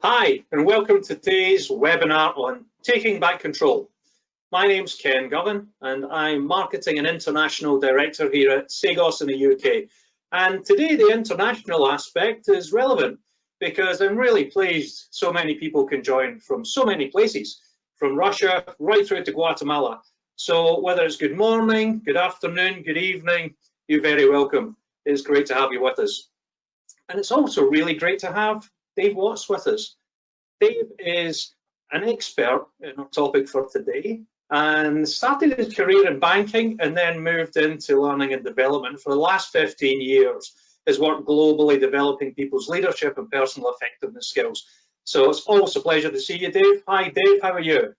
Hi, and welcome to today's webinar on Taking Back Control. My name's Ken Govan, and I'm Marketing and International Director here at Sagos in the UK. And today the international aspect is relevant because I'm really pleased so many people can join from so many places, from Russia right through to Guatemala. So whether it's good morning, good afternoon, good evening, you're very welcome. It's great to have you with us. And it's also really great to have Dave Watts with us. Dave is an expert in our topic for today and started his career in banking and then moved into learning and development. For the last 15 years, has worked globally developing people's leadership and personal effectiveness skills. So it's always a pleasure to see you, Dave. Hi, Dave, how are you?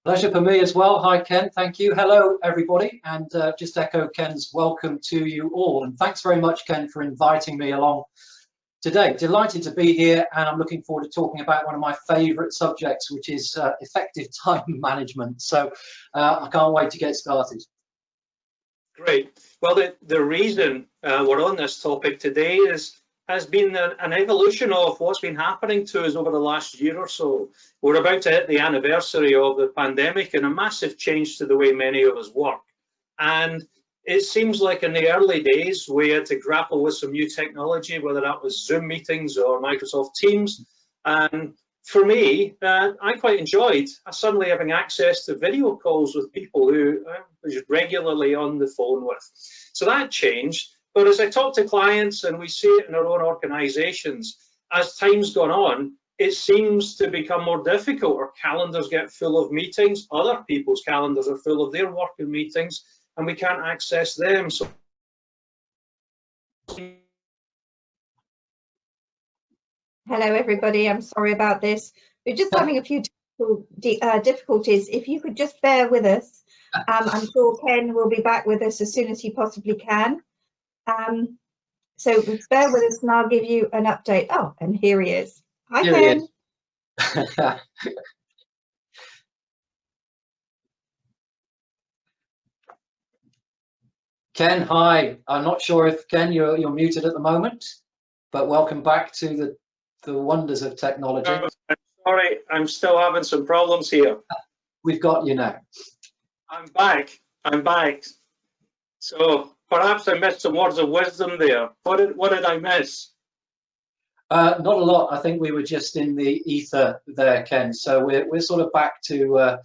Pleasure for me as well. Hi, Ken. Thank you. Hello, everybody. And just echo Ken's welcome to you all. And thanks very much, Ken, for inviting me along today. Delighted to be here, and I'm looking forward to talking about one of my favourite subjects, which is effective time management. So I can't wait to get started. Great. Well, the reason we're on this topic today has been an evolution of what's been happening to us over the last year or so. We're about to hit the anniversary of the pandemic and a massive change to the way many of us work. And it seems like in the early days, we had to grapple with some new technology, whether that was Zoom meetings or Microsoft Teams. And for me, I quite enjoyed suddenly having access to video calls with people who I was regularly on the phone with. So that changed. But as I talk to clients and we see it in our own organizations, as time's gone on, it seems to become more difficult. Our calendars get full of meetings. Other people's calendars are full of their work and meetings, and we can't access them. So hello, everybody. I'm sorry about this. We're just having a few difficulties. If you could just bear with us. I'm sure Ken will be back with us as soon as he possibly can. So bear with us and I'll give you an update. Oh, and here he is. Hi, Ken. Ken, hi. I'm not sure if, Ken, you're muted at the moment, but welcome back to the wonders of technology. I'm sorry, I'm still having some problems here. We've got you now. I'm back. So perhaps I missed some words of wisdom there. What did I miss? Not a lot. I think we were just in the ether there, Ken. So we're sort of back to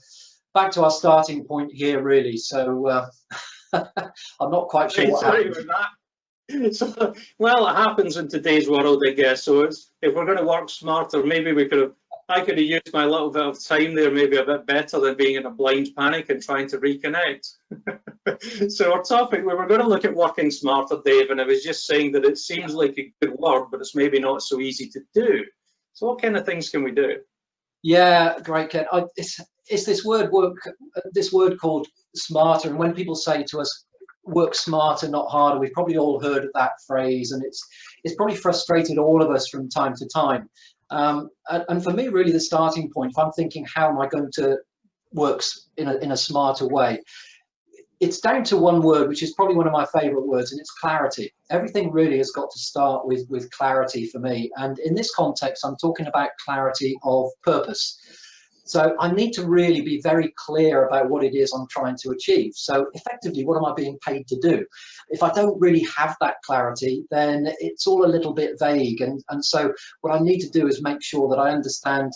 our starting point here, really. So I'm not quite sure what happened. So, well, it happens in today's world, I guess. So if we're going to work smarter, maybe I could have used my little bit of time there maybe a bit better than being in a blind panic and trying to reconnect. So our topic, we were going to look at working smarter, Dave, and I was just saying that it seems like a good word, but it's maybe not so easy to do. So what kind of things can we do? Yeah, great, Ken. It's this word called smarter, and when people say to us, work smarter, not harder, we've probably all heard that phrase, and it's probably frustrated all of us from time to time. And for me, really, the starting point, if I'm thinking, how am I going to work in a smarter way, it's down to one word, which is probably one of my favorite words, and it's clarity. Everything really has got to start with clarity for me. And in this context, I'm talking about clarity of purpose. So I need to really be very clear about what it is I'm trying to achieve. So effectively, what am I being paid to do? If I don't really have that clarity, then it's all a little bit vague. And so what I need to do is make sure that I understand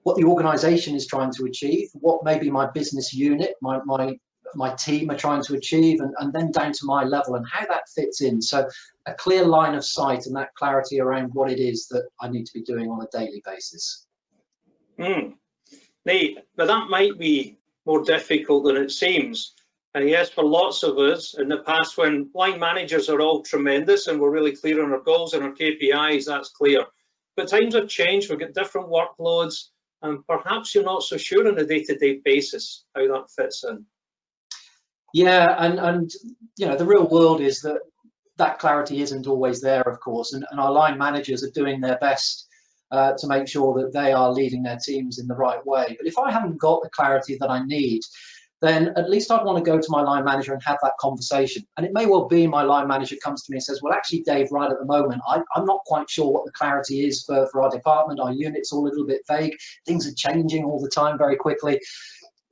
what the organization is trying to achieve, what maybe my business unit, my team are trying to achieve, and then down to my level and how that fits in. So a clear line of sight and that clarity around what it is that I need to be doing on a daily basis. Neat, but that might be more difficult than it seems. And yes, for lots of us in the past, when line managers are all tremendous and we're really clear on our goals and our KPIs, that's clear. But times have changed, we've got different workloads, and perhaps you're not so sure on a day-to-day basis how that fits in. Yeah, and you know, the real world is that clarity isn't always there, of course, and our line managers are doing their best to make sure that they are leading their teams in the right way. But if I haven't got the clarity that I need, then at least I'd want to go to my line manager and have that conversation. And it may well be my line manager comes to me and says, well, actually, Dave, right at the moment, I'm not quite sure what the clarity is for our department. Our unit's all a little bit vague. Things are changing all the time very quickly.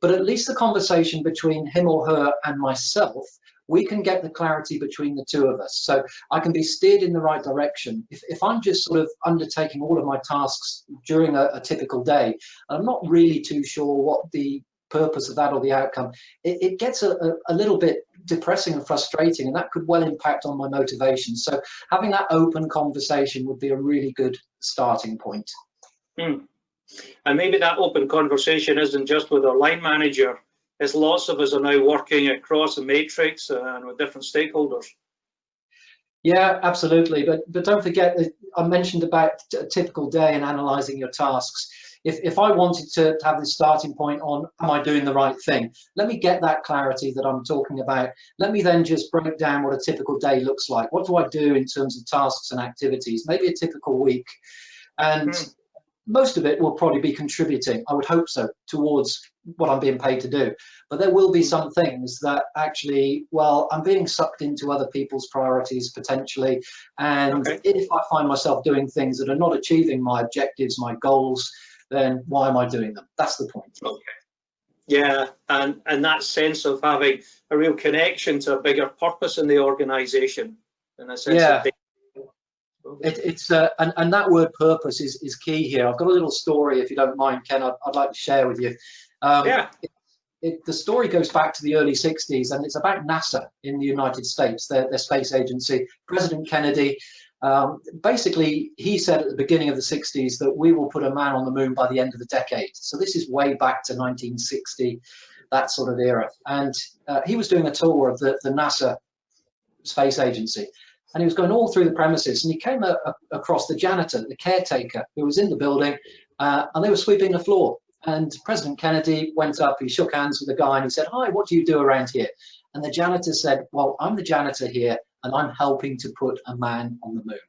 But at least the conversation between him or her and myself, we can get the clarity between the two of us. So I can be steered in the right direction. If I'm just sort of undertaking all of my tasks during a typical day, I'm not really too sure what the purpose of that or the outcome, it gets a little bit depressing and frustrating, and that could well impact on my motivation. So having that open conversation would be a really good starting point. And maybe that open conversation isn't just with our line manager, as lots of us are now working across a matrix and with different stakeholders. Yeah, absolutely. But don't forget that I mentioned about a typical day and analysing your tasks. If I wanted to have this starting point on, am I doing the right thing? Let me get that clarity that I'm talking about. Let me then just break down what a typical day looks like. What do I do in terms of tasks and activities? Maybe a typical week. And most of it will probably be contributing, I would hope so, towards what I'm being paid to do. But there will be some things that actually, well, I'm being sucked into other people's priorities potentially. And if I find myself doing things that are not achieving my objectives, my goals, then why am I doing them? That's the point. Yeah, and that sense of having a real connection to a bigger purpose in the organisation, in a sense of and that word purpose is key here. I've got a little story, if you don't mind, Ken, I'd like to share with you. The story goes back to the early 60s, and it's about NASA in the United States, their space agency. President Kennedy, basically, he said at the beginning of the 60s that we will put a man on the moon by the end of the decade. So this is way back to 1960, that sort of era. And he was doing a tour of the NASA space agency. And he was going all through the premises, and he came across the janitor, the caretaker, who was in the building, and they were sweeping the floor. And President Kennedy went up, he shook hands with the guy, and he said, "Hi, what do you do around here?" And the janitor said, "Well, I'm the janitor here, and I'm helping to put a man on the moon."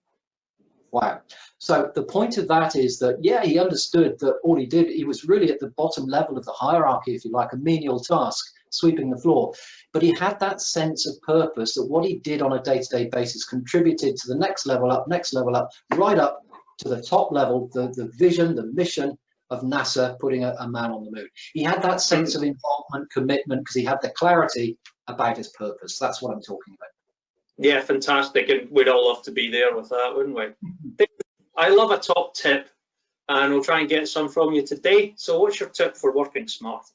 Wow. So the point of that is that, yeah, he understood that all he did, he was really at the bottom level of the hierarchy, if you like, a menial task, sweeping the floor. But he had that sense of purpose that what he did on a day-to-day basis contributed to the next level up, right up to the top level, the vision, the mission of NASA putting a man on the moon. He had that sense of involvement, commitment, because he had the clarity about his purpose. That's what I'm talking about. Yeah, fantastic. And we'd all love to be there with that, wouldn't we? I love a top tip, and we'll try and get some from you today. So what's your tip for working smart?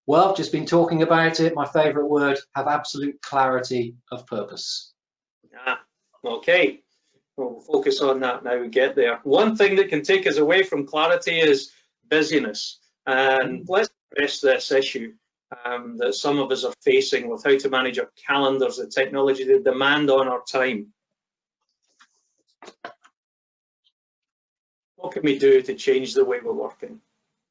Well, I've just been talking about it. My favorite word, have absolute clarity of purpose. Okay. We'll focus on that now we get there. One thing that can take us away from clarity is busyness. And let's address this issue that some of us are facing with how to manage our calendars, the technology, the demand on our time. What can we do to change the way we're working?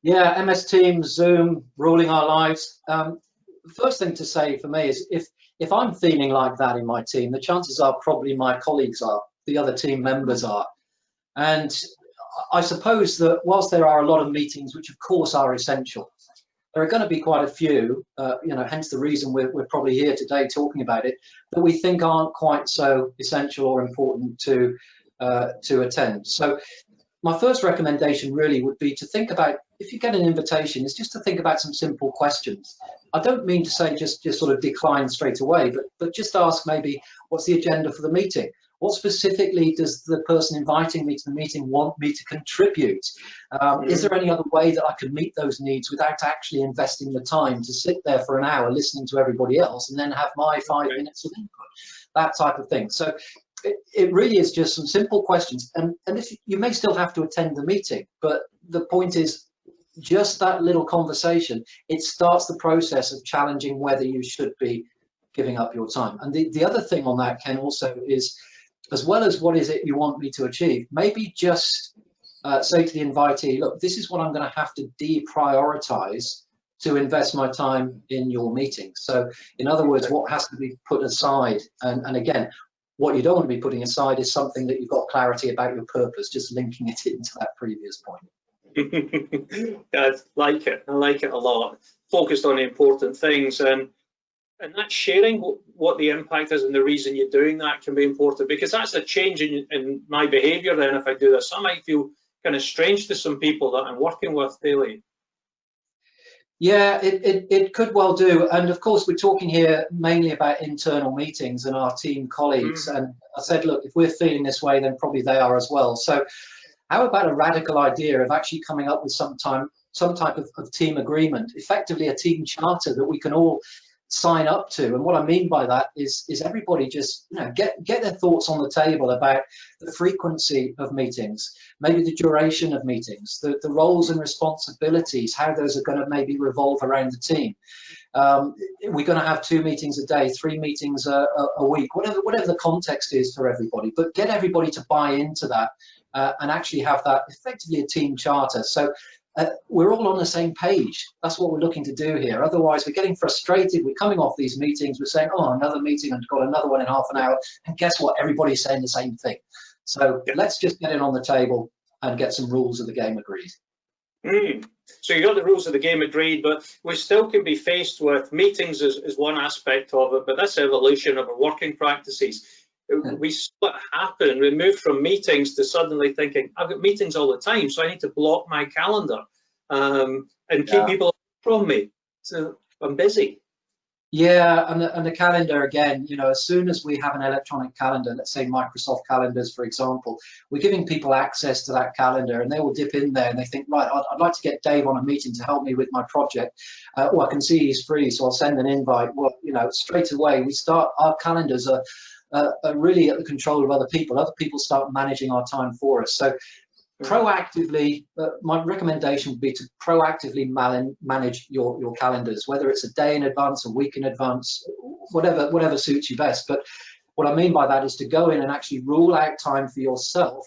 Yeah, MS Teams, Zoom, ruling our lives. First thing to say for me is if I'm feeling like that in my team, the chances are probably my colleagues are, the other team members are. And I suppose that whilst there are a lot of meetings, which of course are essential, there are going to be quite a few, hence the reason we're probably here today talking about it, that we think aren't quite so essential or important to attend. So my first recommendation really would be to think about, if you get an invitation, is just to think about some simple questions. I don't mean to say just sort of decline straight away, but just ask maybe, what's the agenda for the meeting? What specifically does the person inviting me to the meeting want me to contribute? Is there any other way that I could meet those needs without actually investing the time to sit there for an hour listening to everybody else and then have my 5 minutes of input? That type of thing. So it really is just some simple questions. And if you may still have to attend the meeting, but the point is just that little conversation, it starts the process of challenging whether you should be giving up your time. And the other thing on that, Ken, also is, as well as what is it you want me to achieve, maybe just say to the invitee, look, this is what I'm going to have to deprioritize to invest my time in your meeting. So in other words, what has to be put aside, and again, what you don't want to be putting aside is something that you've got clarity about your purpose, just linking it into that previous point. I like it. I like it a lot. Focused on the important things, and that sharing what the impact is and the reason you're doing that can be important, because that's a change in my behaviour. Then if I do this, I might feel kind of strange to some people that I'm working with daily. Yeah, it could well do. And of course, we're talking here mainly about internal meetings and our team colleagues. And I said, look, if we're feeling this way, then probably they are as well. So how about a radical idea of actually coming up with some type of team agreement, effectively a team charter that we can all sign up to? And what I mean by that is everybody just, you know, get their thoughts on the table about the frequency of meetings, maybe the duration of meetings, the roles and responsibilities, how those are going to maybe revolve around the team. We're going to have 2 meetings a day, 3 meetings a week, whatever the context is for everybody, but get everybody to buy into that and actually have that effectively a team charter. So we're all on the same page. That's what we're looking to do here. Otherwise, we're getting frustrated. We're coming off these meetings. We're saying, oh, another meeting and got another one in half an hour. And guess what? Everybody's saying the same thing. So let's just get it on the table and get some rules of the game agreed. So you got the rules of the game agreed, but we still can be faced with meetings as one aspect of it, but this evolution of our working practices. We saw it happen. We moved from meetings to suddenly thinking, I've got meetings all the time, so I need to block my calendar and keep people away from me. So I'm busy. Yeah, and the calendar again, you know, as soon as we have an electronic calendar, let's say Microsoft calendars, for example, we're giving people access to that calendar, and they will dip in there and they think, right, I'd like to get Dave on a meeting to help me with my project. Well, I can see he's free, so I'll send an invite. Well, you know, straight away we start, our calendars are really at the control of other people. Other people start managing our time for us. So proactively, my recommendation would be to proactively manage your calendars, whether it's a day in advance, a week in advance, whatever suits you best. But what I mean by that is to go in and actually rule out time for yourself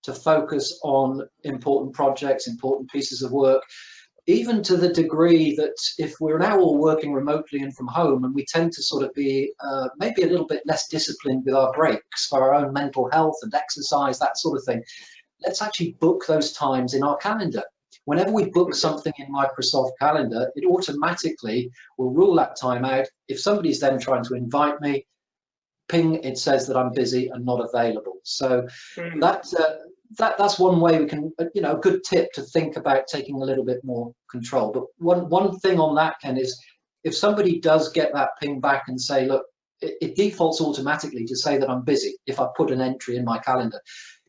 to focus on important projects, important pieces of work, even to the degree that if we're now all working remotely and from home, and we tend to sort of be maybe a little bit less disciplined with our breaks for our own mental health and exercise, that sort of thing, let's actually book those times in our calendar. Whenever we book something in Microsoft Calendar, it automatically will rule that time out. If somebody's then trying to invite me, ping, it says that I'm busy and not available. So that's one way we can, you know, a good tip to think about taking a little bit more control. But one thing on that, Ken, is if somebody does get that ping back and say, look, it defaults automatically to say that I'm busy if I put an entry in my calendar.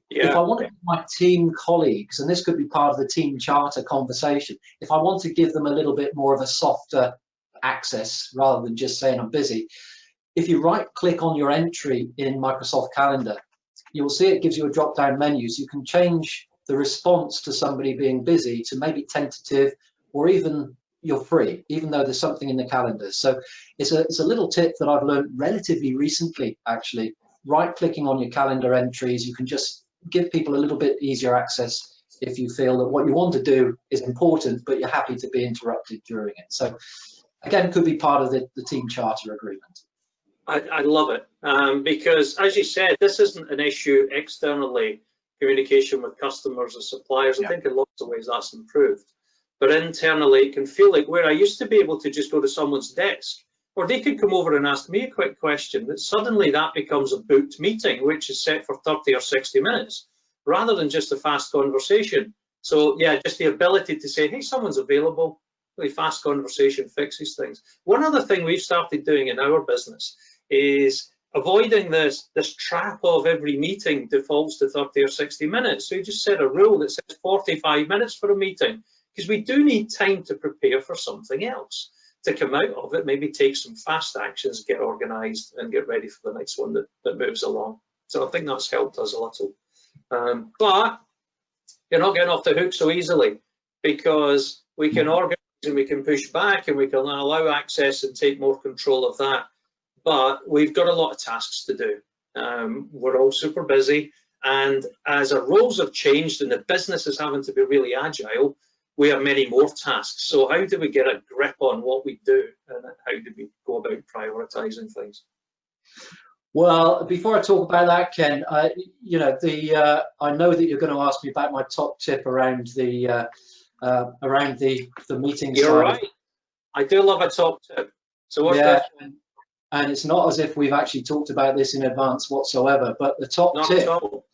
Yeah. If I want to give my team colleagues, and this could be part of the team charter conversation, if I want to give them a little bit more of a softer access rather than just saying I'm busy, if you right click on your entry in Microsoft Calendar, you'll see it gives you a drop down menu, so you can change the response to somebody being busy to maybe tentative, or even you're free, even though there's something in the calendar. So it's a little tip that I've learned relatively recently, actually. Right clicking on your calendar entries, you can just give people a little bit easier access if you feel that what you want to do is important, but you're happy to be interrupted during it. So again, could be part of the team charter agreement. I love it, because as you said, this isn't an issue externally, communication with customers or suppliers. I think in lots of ways that's improved. But internally, it can feel like where I used to be able to just go to someone's desk, or they could come over and ask me a quick question, that suddenly that becomes a booked meeting, which is set for 30 or 60 minutes, rather than just a fast conversation. So yeah, just the ability to say, hey, someone's available, really fast conversation fixes things. One other thing we've started doing in our business is avoiding this trap of every meeting defaults to 30 or 60 minutes. So you just set a rule that says 45 minutes for a meeting, because we do need time to prepare for something else, to come out of it, maybe take some fast actions, get organized and get ready for the next one that moves along. So I think that's helped us a little. But you're not getting off the hook so easily, because we can organize and we can push back and we can allow access and take more control of that. But we've got a lot of tasks to do. We're all super busy, and as our roles have changed and the business is having to be really agile, we have many more tasks. So how do we get a grip on what we do, and how do we go about prioritizing things? Well, before I talk about that, Ken, you know, I know that you're going to ask me about my top tip around the meeting You're side. right. I do love a top tip. So what's Yeah, that? and it's not as if we've actually talked about this in advance whatsoever, but the top Not tip. at all.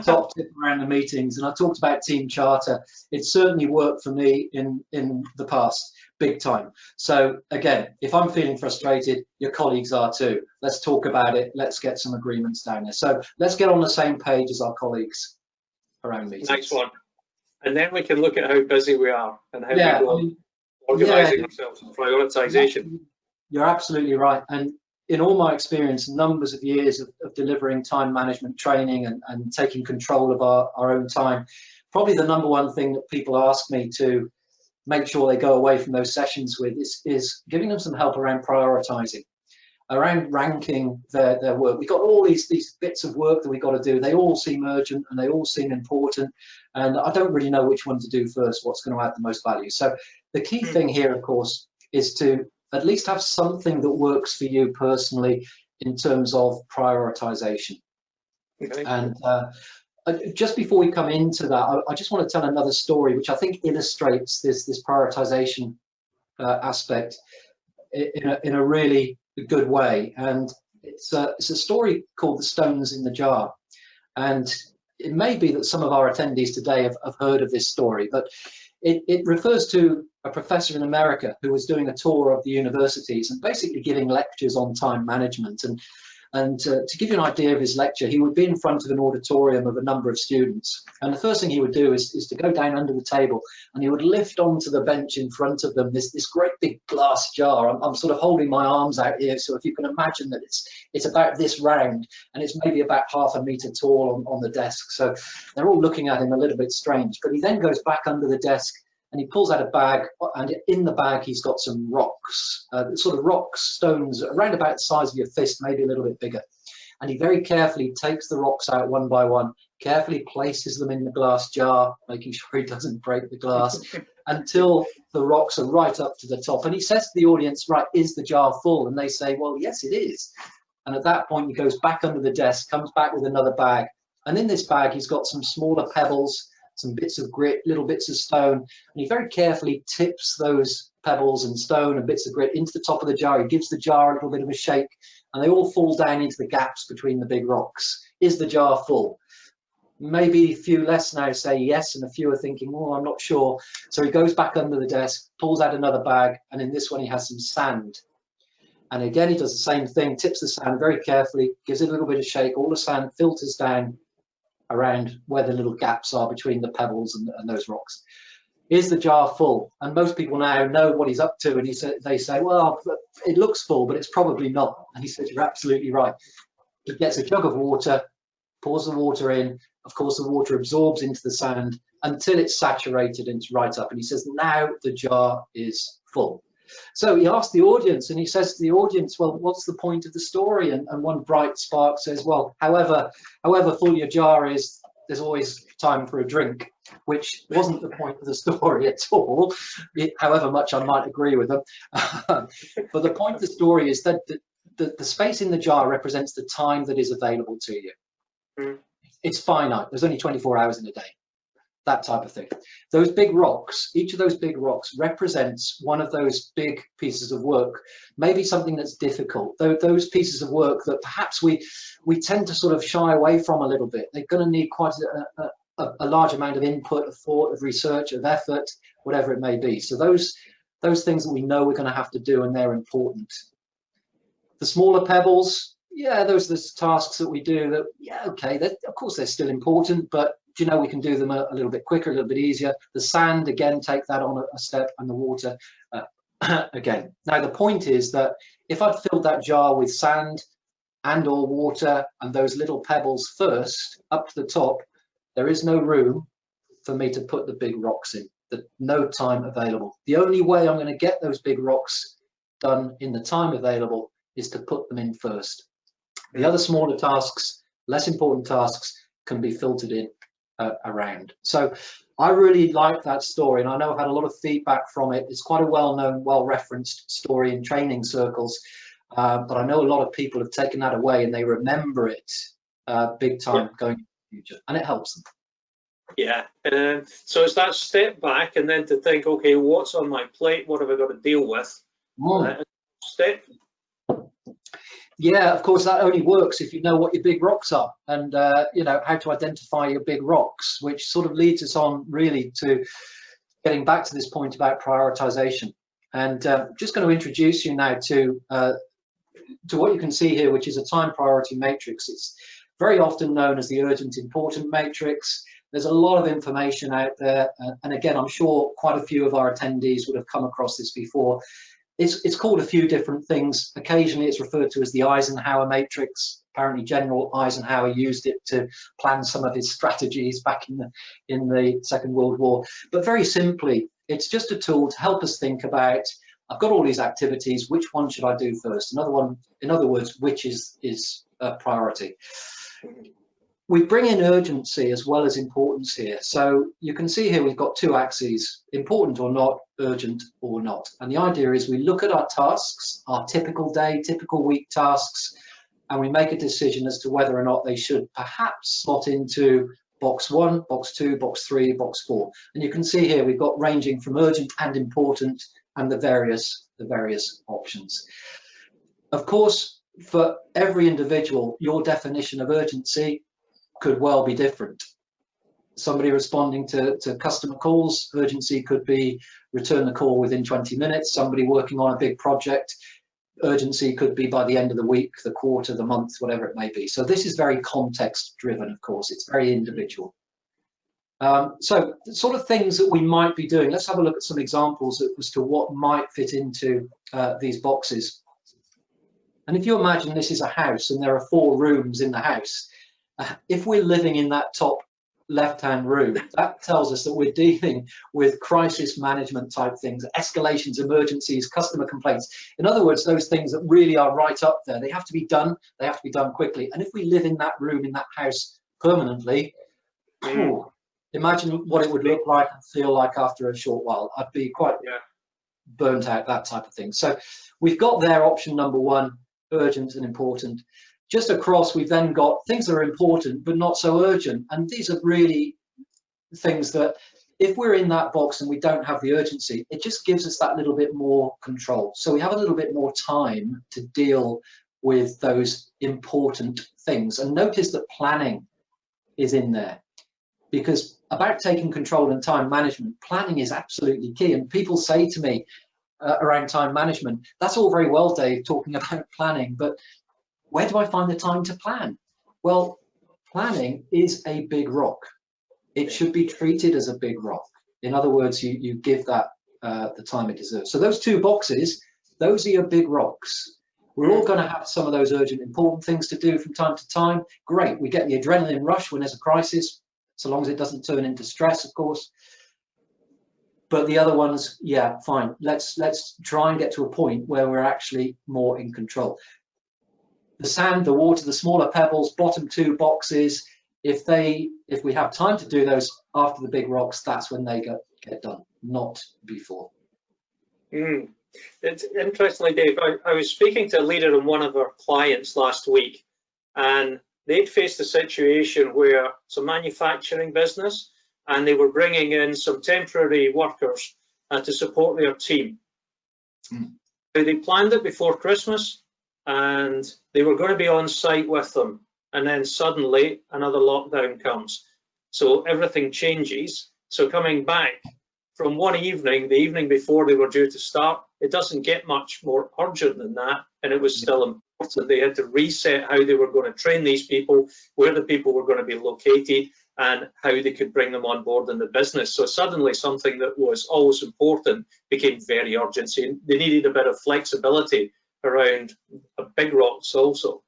Top tip around the meetings, and I talked about team charter. It certainly worked for me in the past, big time. So again, if I'm feeling frustrated, your colleagues are too. Let's talk about it. Let's get some agreements down there. So let's get on the same page as our colleagues around meetings. Nice one. And then we can look at how busy we are and how we go organising ourselves and prioritisation. You're absolutely right. And in all my experience, numbers of years of delivering time management training and taking control of our own time, probably the number one thing that people ask me to make sure they go away from those sessions with is giving them some help around prioritizing, around ranking their work. We've got all these bits of work that we've got to do. They all seem urgent and they all seem important, and I don't really know which one to do first, what's going to add the most value. So the key thing here, of course, is to at least have something that works for you personally in terms of prioritization. Okay. And just before we come into that, I just want to tell another story which I think illustrates this prioritization aspect in a really good way. And it's a story called The Stones in the Jar. And it may be that some of our attendees today have heard of this story, but it refers to a professor in America who was doing a tour of the universities and basically giving lectures on time management. And to give you an idea of his lecture, he would be in front of an auditorium of a number of students. And the first thing he would do is to go down under the table, and he would lift onto the bench in front of them this great big glass jar. I'm sort of holding my arms out here, so if you can imagine that it's about this round, and it's maybe about ½ a meter tall on the desk. So they're all looking at him a little bit strange. But he then goes back under the desk, and he pulls out a bag, and in the bag he's got some rocks, sort of rocks, stones, around about the size of your fist, maybe a little bit bigger. And he very carefully takes the rocks out one by one, carefully places them in the glass jar, making sure he doesn't break the glass, until the rocks are right up to the top. And he says to the audience, right, is the jar full? And they say, well, yes, it is. And at that point, he goes back under the desk, comes back with another bag. And in this bag, he's got some smaller pebbles, some bits of grit, little bits of stone, and he very carefully tips those pebbles and stone and bits of grit into the top of the jar. He gives the jar a little bit of a shake, and they all fall down into the gaps between the big rocks. Is the jar full? Maybe a few less now say yes, and a few are thinking, oh, I'm not sure. So he goes back under the desk, pulls out another bag, and in this one he has some sand. And again, he does the same thing, tips the sand very carefully, gives it a little bit of shake, all the sand filters down around where the little gaps are between the pebbles and those rocks. Is the jar full? And most people now know what he's up to, and they say, well, it looks full, but it's probably not. And he says, you're absolutely right. He gets a jug of water, pours the water in. Of course, the water absorbs into the sand until it's saturated and it's right up. And he says, now the jar is full. So he asked the audience, and he says to the audience, well, what's the point of the story? And one bright spark says, well, however full your jar is, there's always time for a drink, which wasn't the point of the story at all, however much I might agree with them. But the point of the story is that the space in the jar represents the time that is available to you. It's finite. There's only 24 hours in a day. That type of thing. Those big rocks, each of those big rocks represents one of those big pieces of work, maybe something that's difficult. Those pieces of work that perhaps we tend to sort of shy away from a little bit. They're going to need quite a large amount of input, of thought, of research, of effort, whatever it may be. So those things that we know we're going to have to do, and they're important. The smaller pebbles, yeah, those are the tasks that we do that, yeah, okay, of course they're still important, but you know, we can do them a little bit quicker, a little bit easier. The sand, again, take that on a step, and the water again. Now, the point is that if I'd filled that jar with sand and or water and those little pebbles first up to the top, there is no room for me to put the big rocks in. No time available. The only way I'm going to get those big rocks done in the time available is to put them in first. The other smaller tasks, less important tasks, can be filtered in around. So I really like that story, and I know I've had a lot of feedback from it. It's quite a well-known, well-referenced story in training circles. but I know a lot of people have taken that away and they remember it big time going into the future, and it helps them. Yeah, so it's that step back and then to think, okay, what's on my plate? What have I got to deal with? Step. Yeah, of course, that only works if you know what your big rocks are and you know how to identify your big rocks, which sort of leads us on really to getting back to this point about prioritization. And just going to introduce you now to what you can see here, which is a time priority matrix. It's very often known as the urgent important matrix. There's a lot of information out there, and again, I'm sure quite a few of our attendees would have come across this before. It's called a few different things. Occasionally it's referred to as the Eisenhower matrix. Apparently General Eisenhower used it to plan some of his strategies back in the Second World War. But very simply, it's just a tool to help us think about, I've got all these activities, which one should I do first? In other words, which is a priority. We bring in urgency as well as importance here. So you can see here we've got two axes, important or not, urgent or not. And the idea is we look at our tasks, our typical day, typical week tasks, and we make a decision as to whether or not they should perhaps slot into box 1, box 2, box 3, box 4. And you can see here we've got ranging from urgent and important and the various options. Of course, for every individual, your definition of urgency could well be different. Somebody responding to customer calls, urgency could be return the call within 20 minutes. Somebody working on a big project, urgency could be by the end of the week, the quarter, the month, whatever it may be. So this is very context driven, of course. It's very individual. So the sort of things that we might be doing, let's have a look at some examples as to what might fit into these boxes. And if you imagine this is a house and there are 4 rooms in the house, if we're living in that top left-hand room, that tells us that we're dealing with crisis management type things, escalations, emergencies, customer complaints. In other words, those things that really are right up there. They have to be done. They have to be done quickly. And if we live in that room, in that house permanently, imagine what it would look like and feel like after a short while. I'd be quite burnt out, that type of thing. So we've got there option number 1, urgent and important. Just across, we've then got things that are important but not so urgent, and these are really things that if we're in that box and we don't have the urgency, it just gives us that little bit more control. So we have a little bit more time to deal with those important things. And notice that planning is in there, because about taking control and time management, planning is absolutely key. And people say to me around time management, that's all very well, Dave, talking about planning, but where do I find the time to plan? Well, planning is a big rock. It should be treated as a big rock. In other words, you give that the time it deserves. So those 2 boxes, those are your big rocks. We're all going to have some of those urgent, important things to do from time to time. Great, we get the adrenaline rush when there's a crisis, so long as it doesn't turn into stress, of course. But the other ones, yeah, fine. Let's try and get to a point where we're actually more in control. The sand, the water, the smaller pebbles, bottom 2 boxes, if we have time to do those after the big rocks, that's when they get done, not before. It's interestingly, Dave, I was speaking to a leader in one of our clients last week, and they'd faced a situation where it's a manufacturing business and they were bringing in some temporary workers to support their team. They planned it before Christmas, and they were going to be on site with them, and then suddenly another lockdown comes, so everything changes. So coming back from one evening, the evening before they were due to start, it doesn't get much more urgent than that, and it was still important. They had to reset how they were going to train these people, where the people were going to be located, and how they could bring them on board in the business. So suddenly something that was always important became very urgent. So they needed a bit of flexibility around big rocks also.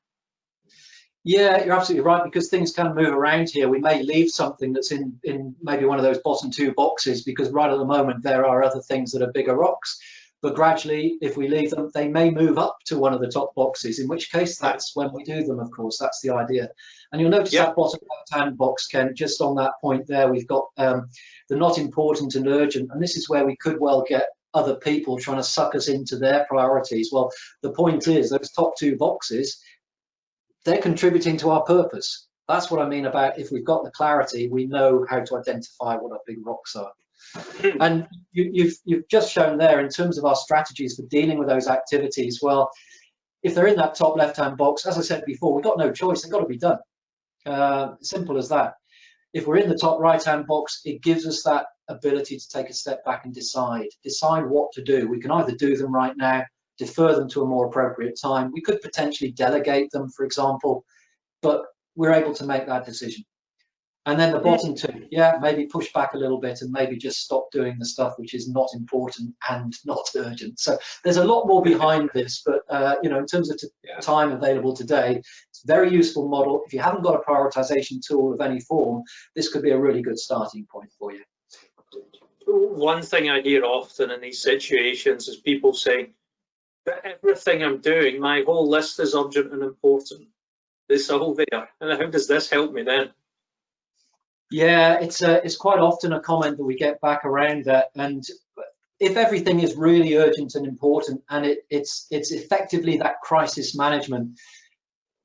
Yeah, you're absolutely right, because things can move around here. We may leave something that's in maybe one of those bottom 2 boxes because right at the moment there are other things that are bigger rocks. But gradually, if we leave them, they may move up to one of the top boxes, in which case that's when we do them, of course. That's the idea. And you'll notice that bottom left-hand box, Ken, just on that point there, we've got the not important and urgent. And this is where we could well get other people trying to suck us into their priorities. Well, the point is those top 2 boxes, they're contributing to our purpose. That's what I mean about if we've got the clarity, we know how to identify what our big rocks are. And you've just shown there in terms of our strategies for dealing with those activities. Well, if they're in that top left-hand box, as I said before, we've got no choice. They've got to be done. Simple as that. If we're in the top right-hand box, it gives us that ability to take a step back and decide what to do. We can either do them right now, defer them to a more appropriate time. We could potentially delegate them, for example, but we're able to make that decision. And then the bottom 2, yeah, maybe push back a little bit and maybe just stop doing the stuff which is not important and not urgent. So there's a lot more behind this, but you know, in terms of time available today, it's a very useful model. If you haven't got a prioritization tool of any form, this could be a really good starting point for you. One thing I hear often in these situations is people say, but everything I'm doing, my whole list is urgent and important. It's all there. And how does this help me then? Yeah, it's quite often a comment that we get back around that. And if everything is really urgent and important, and it's effectively that crisis management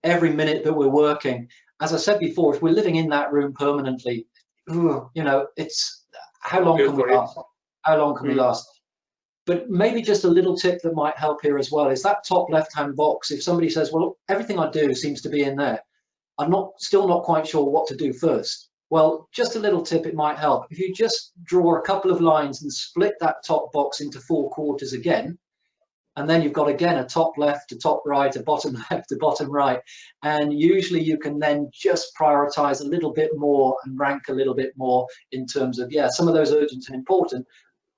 every minute that we're working, as I said before, if we're living in that room permanently, you know, it's how long can we last? How long can we last? But maybe just a little tip that might help here as well is that top left-hand box. If somebody says, well, everything I do seems to be in there, I'm still not quite sure what to do first. Well, just a little tip, it might help. If you just draw a couple of lines and split that top box into 4 quarters again, and then you've got again a top left, a top right, a bottom left, a bottom right, and usually you can then just prioritize a little bit more and rank a little bit more in terms of, yeah, some of those urgent and important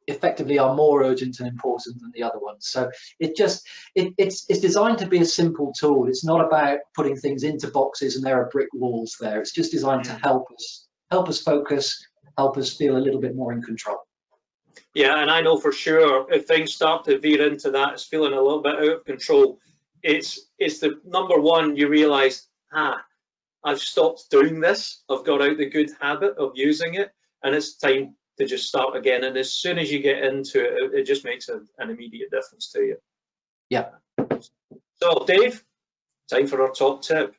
effectively are more urgent and important than the other ones. So it's designed to be a simple tool. It's not about putting things into boxes and there are brick walls there. It's just designed to help us focus, help us feel a little bit more in control. Yeah, and I know for sure if things start to veer into that, it's feeling a little bit out of control. It's the number one, you realize, I've stopped doing this. I've got out the good habit of using it, and it's time to just start again. And as soon as you get into it, it just makes an immediate difference to you. Yeah. So Dave, time for our top tip.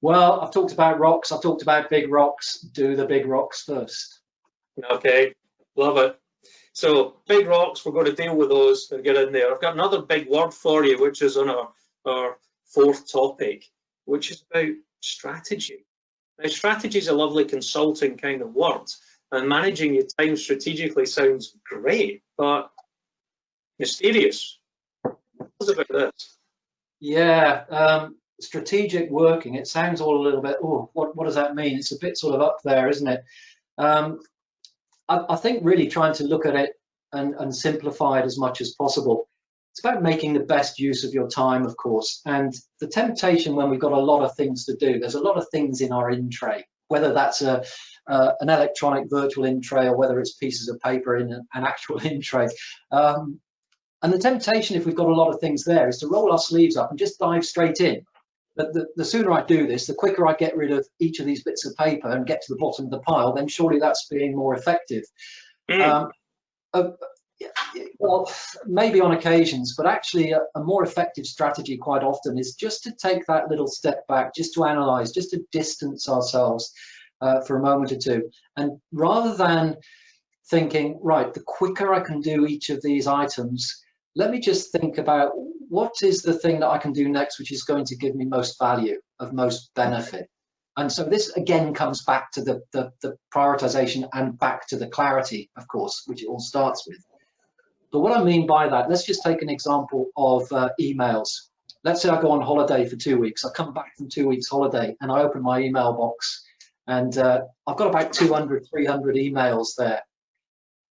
Well, I've talked about rocks. I've talked about big rocks. Do the big rocks first. Okay, love it. So big rocks, we're going to deal with those and get in there. I've got another big word for you, which is on our 4th topic, which is about strategy. Now, strategy is a lovely consulting kind of word. And managing your time strategically sounds great, but mysterious. What's about this? Yeah, strategic working. It sounds all a little bit, oh, what does that mean? It's a bit sort of up there, isn't it? I think really trying to look at it and simplify it as much as possible. It's about making the best use of your time, of course. And the temptation when we've got a lot of things to do, there's a lot of things in our in tray, whether that's an electronic virtual in tray or whether it's pieces of paper in an actual in tray. And the temptation, if we've got a lot of things there, is to roll our sleeves up and just dive straight in. But the sooner I do this, the quicker I get rid of each of these bits of paper and get to the bottom of the pile, then surely that's being more effective. Well, maybe on occasions, but actually a more effective strategy quite often is just to take that little step back, just to analyze, just to distance ourselves for a moment or two. And rather than thinking, right, the quicker I can do each of these items, let me just think about what is the thing that I can do next which is going to give me most value, of most benefit. And so this again comes back to the prioritization and back to the clarity, of course, which it all starts with. But what I mean by that, let's just take an example of emails. Let's say I go on holiday for 2 weeks. I come back from 2 weeks holiday and I open my email box and I've got about 200, 300 emails there.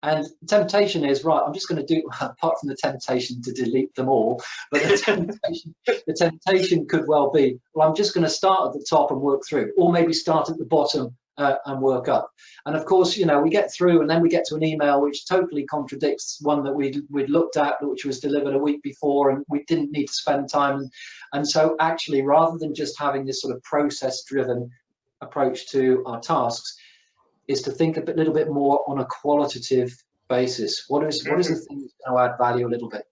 And the temptation is, right, I'm just going to do, apart from the temptation to delete them all, but the temptation could well be, well, I'm just going to start at the top and work through, or maybe start at the bottom and work up. And of course, you know, we get through and then we get to an email which totally contradicts one that we'd looked at, which was delivered a week before, and we didn't need to spend time. And so actually, rather than just having this sort of process-driven approach to our tasks, is to think a little bit more on a qualitative basis. What is the thing that's going to add value a little bit?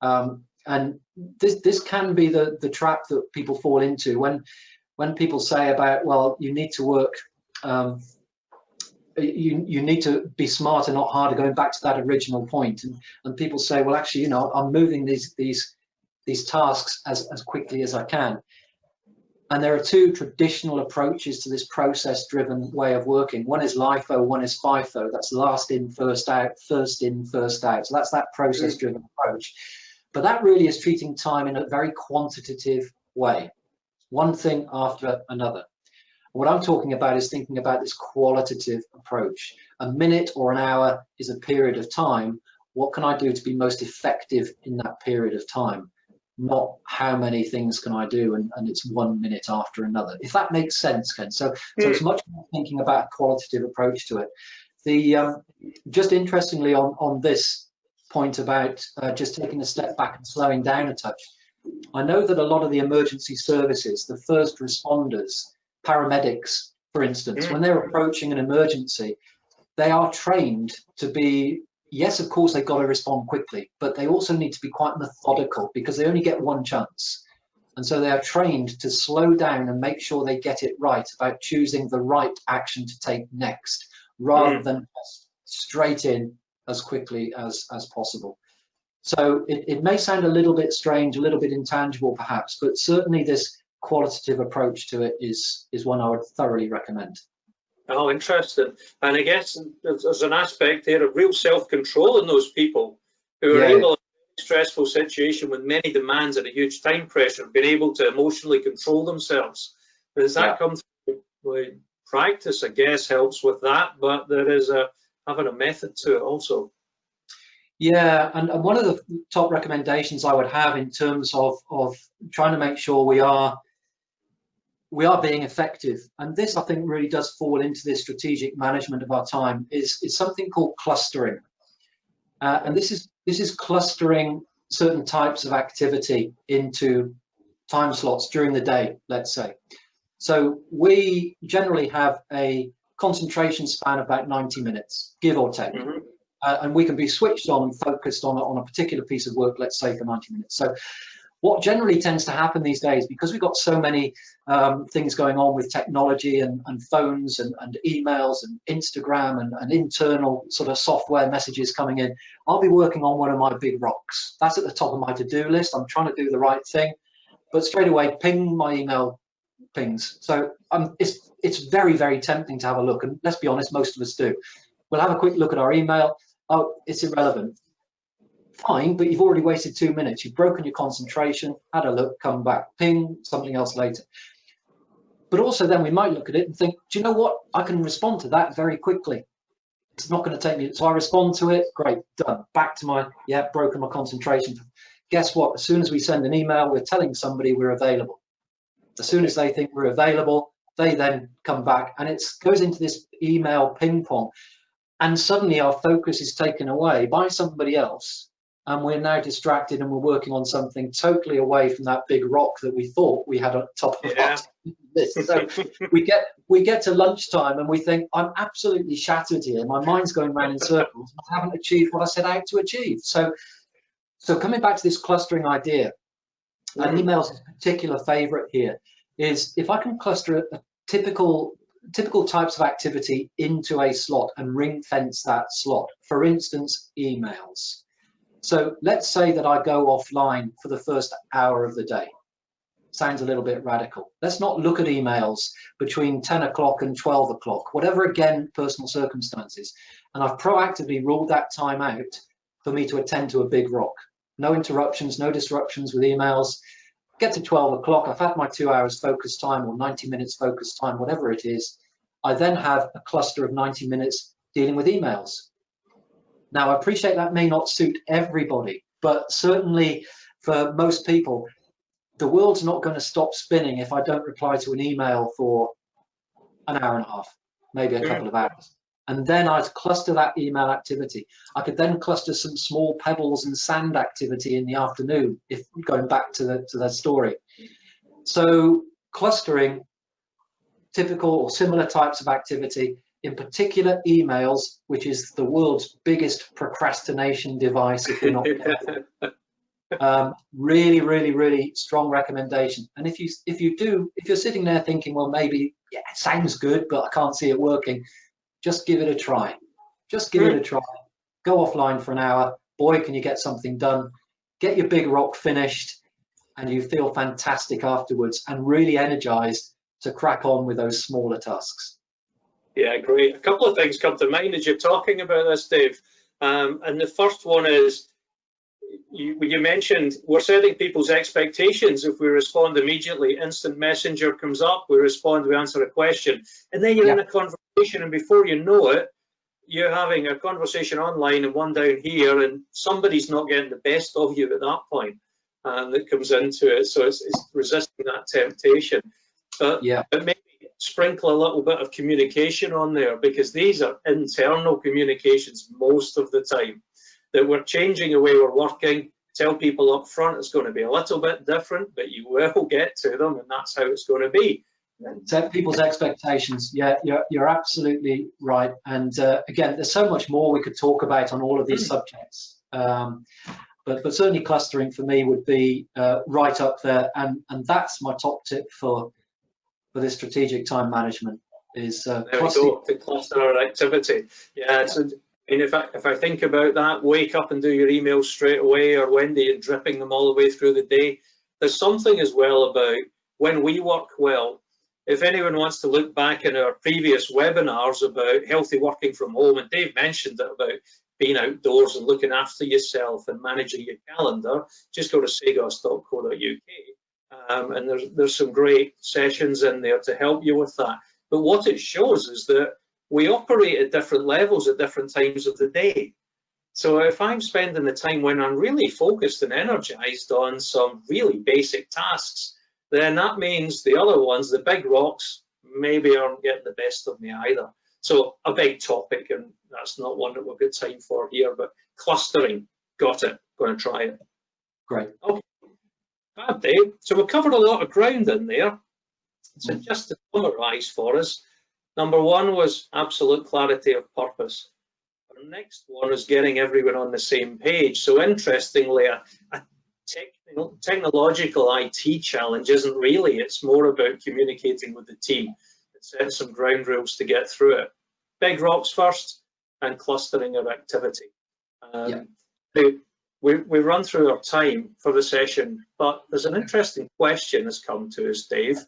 And this can be the trap that people fall into when people say about, well, you need to work, you need to be smarter, not harder, going back to that original point. And people say, well, actually, you know, I'm moving these tasks as quickly as I can. And there are two traditional approaches to this process-driven way of working. One is LIFO, one is FIFO. That's last in, first out, first in, first out. So that's that process-driven approach. But that really is treating time in a very quantitative way, one thing after another. What I'm talking about is thinking about this qualitative approach. A minute or an hour is a period of time. What can I do to be most effective in that period of time? Not how many things can I do, and it's 1 minute after another. If that makes sense, Ken. So it's much more thinking about a qualitative approach to it. Just interestingly on this point about just taking a step back and slowing down a touch, I know that a lot of the emergency services, the first responders, paramedics, for instance, when they're approaching an emergency, they are trained to be, yes, of course, they've got to respond quickly, but they also need to be quite methodical because they only get one chance. And so they are trained to slow down and make sure they get it right about choosing the right action to take next, rather than just straight in as quickly as possible. So it may sound a little bit strange, a little bit intangible perhaps, but certainly this qualitative approach to it is one I would thoroughly recommend. Oh, interesting. And I guess there's an aspect there of real self-control in those people who are able, in a stressful situation with many demands and a huge time pressure, being able to emotionally control themselves. Does that come through practice? I guess helps with that, but there is having a method to it also. Yeah, and one of the top recommendations I would have in terms of trying to make sure we are being effective, and this I think really does fall into this strategic management of our time, is something called clustering. And this is clustering certain types of activity into time slots during the day, let's say. So we generally have a concentration span of about 90 minutes, give or take. And we can be switched on and focused on a particular piece of work, let's say, for 90 minutes. So what generally tends to happen these days, because we've got so many things going on with technology and phones and emails and Instagram and internal sort of software messages coming in, I'll be working on one of my big rocks. That's at the top of my to-do list. I'm trying to do the right thing, but straight away, ping, my email pings. So it's very, very tempting to have a look. And let's be honest, most of us do. We'll have a quick look at our email. Oh, it's irrelevant. Fine, but you've already wasted 2 minutes. You've broken your concentration, had a look, come back, ping, something else later. But also then we might look at it and think, do you know what? I can respond to that very quickly. It's not going to take me. So I respond to it, great, done. Back to my, broken my concentration. Guess what? As soon as we send an email, we're telling somebody we're available. As soon as they think we're available, they then come back, and it goes into this email ping pong. And suddenly our focus is taken away by somebody else, and we're now distracted and we're working on something totally away from that big rock that we thought we had on top of our list. So we get to lunchtime and we think, I'm absolutely shattered here. My mind's going round in circles. I haven't achieved what I set out to achieve. So coming back to this clustering idea, and email's particular favorite here is if I can cluster a typical types of activity into a slot and ring fence that slot. For instance, emails. So let's say that I go offline for the first hour of the day. Sounds a little bit radical. Let's not look at emails between 10 o'clock and 12 o'clock, whatever, again, personal circumstances. And I've proactively ruled that time out for me to attend to a big rock. No interruptions, no disruptions with emails. Get to 12 o'clock, I've had my 2 hours focus time or 90 minutes focus time, whatever it is. I then have a cluster of 90 minutes dealing with emails. Now, I appreciate that may not suit everybody, but certainly for most people, the world's not going to stop spinning if I don't reply to an email for an hour and a half, maybe a couple of hours. And then I'd cluster that email activity. I could then cluster some small pebbles and sand activity in the afternoon, if going back to the story. So clustering typical or similar types of activity in particular emails, which is the world's biggest procrastination device if you're not careful. Really, really, really strong recommendation. And if you're sitting there thinking, well, maybe, yeah, it sounds good, but I can't see it working, just give it a try. Just give it a try. Go offline for an hour. Boy, can you get something done. Get your big rock finished, and you feel fantastic afterwards and really energized to crack on with those smaller tasks. Yeah, great. A couple of things come to mind as you're talking about this, Dave. And the first one is, you mentioned we're setting people's expectations. If we respond immediately, instant messenger comes up, we respond, we answer a question, and then you're in a conversation, and before you know it, you're having a conversation online and one down here, and somebody's not getting the best of you at that point that comes into it. So it's resisting that temptation. But maybe sprinkle a little bit of communication on there, because these are internal communications most of the time. That we're changing the way we're working. Tell people up front it's going to be a little bit different, but you will get to them, and that's how it's going to be. Set people's expectations. Yeah, you're absolutely right. And again, there's so much more we could talk about on all of these subjects. But certainly clustering for me would be right up there, and that's my top tip for this strategic time management is there we go, to cluster our activity. Yeah. So, and if I think about that, wake up and do your emails straight away, or when you're dripping them all the way through the day. There's something as well about when we work well. If anyone wants to look back in our previous webinars about healthy working from home, and Dave mentioned it about being outdoors and looking after yourself and managing your calendar, just go to sagos.co.uk, and there's some great sessions in there to help you with that. But what it shows is that we operate at different levels at different times of the day. So if I'm spending the time when I'm really focused and energized on some really basic tasks, then that means the other ones, the big rocks, maybe aren't getting the best of me either. So a big topic, and that's not one that we've got time for here, but clustering, got it, going to try it. Great. Okay, fab, Dave. So we've covered a lot of ground in there. So just to summarize for us, number one was absolute clarity of purpose. Our next one is getting everyone on the same page. So interestingly, a technological IT challenge isn't really, it's more about communicating with the team and setting some ground rules to get through it. Big rocks first and clustering our activity. We run through our time for the session, but there's an interesting question that's come to us, Dave,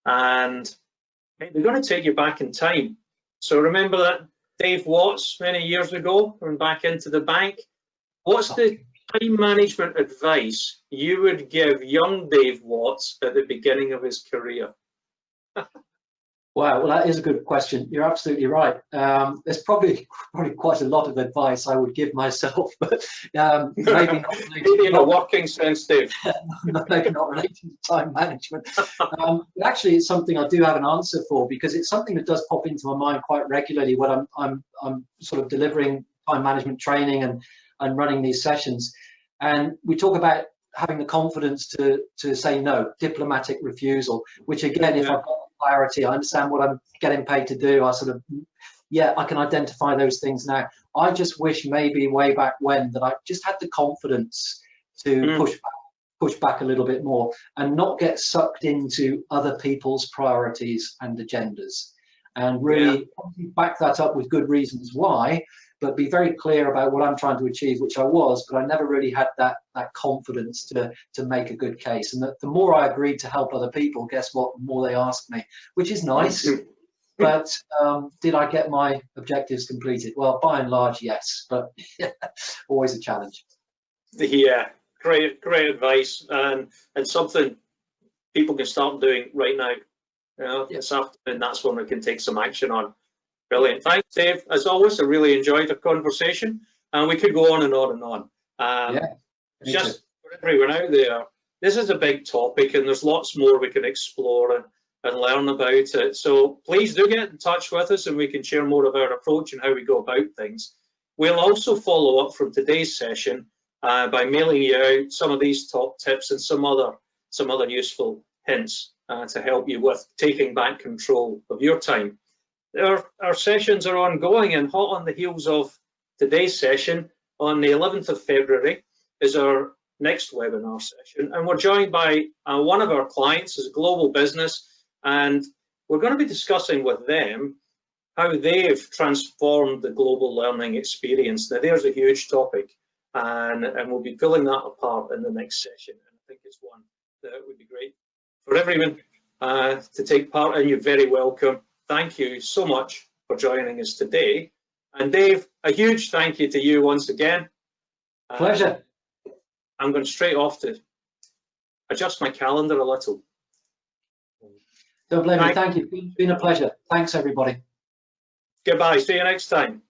and they're going to take you back in time. So remember that Dave Watts many years ago went back into the bank? What's the time management advice you would give young Dave Watts at the beginning of his career? Wow, well, that is a good question. You're absolutely right. There's probably quite a lot of advice I would give myself, but maybe not maybe in a working sense, Dave. Maybe not related to time management. Actually, it's something I do have an answer for, because it's something that does pop into my mind quite regularly when I'm sort of delivering time management training and running these sessions. And we talk about having the confidence to say no, diplomatic refusal, which again, if I've got clarity, I understand what I'm getting paid to do, I sort of, I can identify those things now. I just wish maybe way back when that I just had the confidence to push back a little bit more and not get sucked into other people's priorities and agendas, and really back that up with good reasons why, but be very clear about what I'm trying to achieve, which I was, but I never really had that confidence to make a good case. And the more I agreed to help other people, guess what, the more they asked me, which is nice. But did I get my objectives completed? Well, by and large, yes, but always a challenge. Yeah, great advice, and something people can start doing right now. This afternoon, that's when we can take some action on. Brilliant. Thanks, Dave. As always, I really enjoyed our conversation, and we could go on and on and on. Just for everyone out there, this is a big topic, and there's lots more we can explore and learn about it. So please do get in touch with us, and we can share more of our approach and how we go about things. We'll also follow up from today's session by mailing you out some of these top tips and some other useful hints to help you with taking back control of your time. our sessions are ongoing, and hot on the heels of today's session, on the 11th of February, is our next webinar session. And we're joined by one of our clients, is a global business, and we're going to be discussing with them how they've transformed the global learning experience. Now, there's a huge topic, and we'll be pulling that apart in the next session. And I think it's one that would be great for everyone to take part in. You're very welcome. Thank you so much for joining us today. And Dave, a huge thank you to you once again. Pleasure. I'm going straight off to adjust my calendar a little. Don't blame me. Thank you. It's been a pleasure. Thanks, everybody. Goodbye. See you next time.